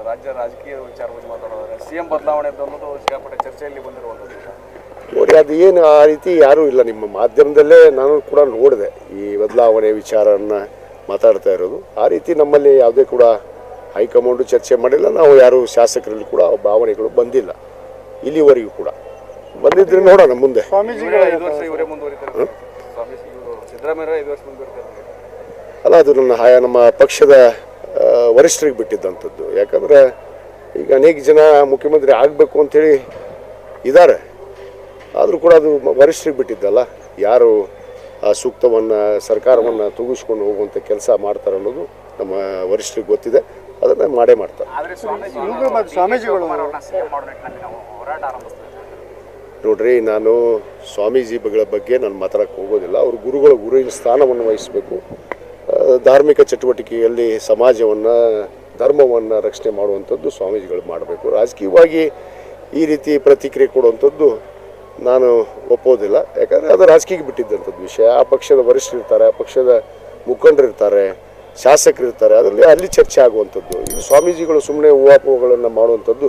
ರಾಜ್ಯ ರಾಜಕೀಯ ವಿಚಾರ ಬಗ್ಗೆ ಮಾತಾಡೋದ್ರೆ ಸಿಎಂ ಬದಲಾವಣೆ ಅನ್ನೋದು ಸಿಕ್ಕಾಪಟ್ಟೆ ಚರ್ಚೆಯಲ್ಲಿ ಬಂದಿರುವಂಥದ್ದು. ನೋಡಿ, ಅದು ಏನು ಆ ರೀತಿ ಯಾರೂ ಇಲ್ಲ. ನಿಮ್ಮ ಮಾಧ್ಯಮದಲ್ಲೇ ನಾನು ಕೂಡ ನೋಡಿದೆ ಈ ಬದಲಾವಣೆ ವಿಚಾರವನ್ನು ಮಾತಾಡ್ತಾ ಇರೋದು. ಆ ರೀತಿ ನಮ್ಮಲ್ಲಿ ಯಾವುದೇ ಕೂಡ ಹೈಕಮಾಂಡು ಚರ್ಚೆ ಮಾಡಿಲ್ಲ. ನಾವು ಯಾರು ಶಾಸಕರಲ್ಲಿ ಕೂಡ ಭಾವನೆಗಳು ಬಂದಿಲ್ಲ ಇಲ್ಲಿವರೆಗೂ ಕೂಡ. ಬಂದಿದ್ರೆ ನೋಡೋಣ ಮುಂದೆ. ಸ್ವಾಮೀಜಿಗಳ 5 ವರ್ಷ ಇವರೇ ಮುಂದುವರಿತಾರೆ. ಸ್ವಾಮೀಜಿಗಳು ಸಿದ್ದರಾಮಯ್ಯ 5 ವರ್ಷ ಮುಂದುವರಿತಾರೆ. ಅಲ್ಲ, ಅದು ನಮ್ಮ ಪಕ್ಷದ ವರಿಷ್ಠರಿಗೆ ಬಿಟ್ಟಿದ್ದಂಥದ್ದು. ಯಾಕಂದರೆ ಈಗ ಅನೇಕ ಜನ ಮುಖ್ಯಮಂತ್ರಿ ಆಗಬೇಕು ಅಂಥೇಳಿ ಇದ್ದಾರೆ, ಆದರೂ ಕೂಡ ಅದು ವರಿಷ್ಠರಿಗೆ ಬಿಟ್ಟಿದ್ದಲ್ಲ. ಯಾರು ಆ ಸೂಕ್ತವನ್ನು ಸರ್ಕಾರವನ್ನು ತೂಗಿಸ್ಕೊಂಡು ಹೋಗುವಂಥ ಕೆಲಸ ಮಾಡ್ತಾರೆ ಅನ್ನೋದು ನಮ್ಮ ವರಿಷ್ಠರಿಗೆ ಗೊತ್ತಿದೆ. ಅದನ್ನು ಮಾಡೇ ಮಾಡ್ತಾರೆ. ಸ್ವಾಮೀಜಿಗಳು ನೋಡ್ರಿ, ನಾನು ಸ್ವಾಮೀಜಿಗಳ ಬಗ್ಗೆ ನಾನು ಮಾತಾಡೋಕ್ಕೆ ಹೋಗೋದಿಲ್ಲ. ಅವರು ಗುರುವಿನ ಸ್ಥಾನವನ್ನು ವಹಿಸಬೇಕು. ಧಾರ್ಮಿಕ ಚಟುವಟಿಕೆಯಲ್ಲಿ ಸಮಾಜವನ್ನು ಧರ್ಮವನ್ನು ರಕ್ಷಣೆ ಮಾಡುವಂಥದ್ದು ಸ್ವಾಮೀಜಿಗಳು ಮಾಡಬೇಕು. ರಾಜಕೀಯವಾಗಿ ಈ ರೀತಿ ಪ್ರತಿಕ್ರಿಯೆ ಕೊಡುವಂಥದ್ದು ನಾನು ಒಪ್ಪೋದಿಲ್ಲ. ಯಾಕಂದರೆ ಅದು ರಾಜಕೀಯಕ್ಕೆ ಬಿಟ್ಟಿದ್ದಂಥದ್ದು ವಿಷಯ. ಆ ಪಕ್ಷದ ವರಿಷ್ಠರು ಇರ್ತಾರೆ, ಆ ಪಕ್ಷದ ಮುಖಂಡರು ಇರ್ತಾರೆ, ಶಾಸಕರು ಇರ್ತಾರೆ, ಅದರಲ್ಲಿ ಅಲ್ಲಿ ಚರ್ಚೆ ಆಗುವಂಥದ್ದು. ಈ ಸ್ವಾಮೀಜಿಗಳು ಸುಮ್ಮನೆ ಊಹಾಪೋಹಗಳನ್ನು ಮಾಡುವಂಥದ್ದು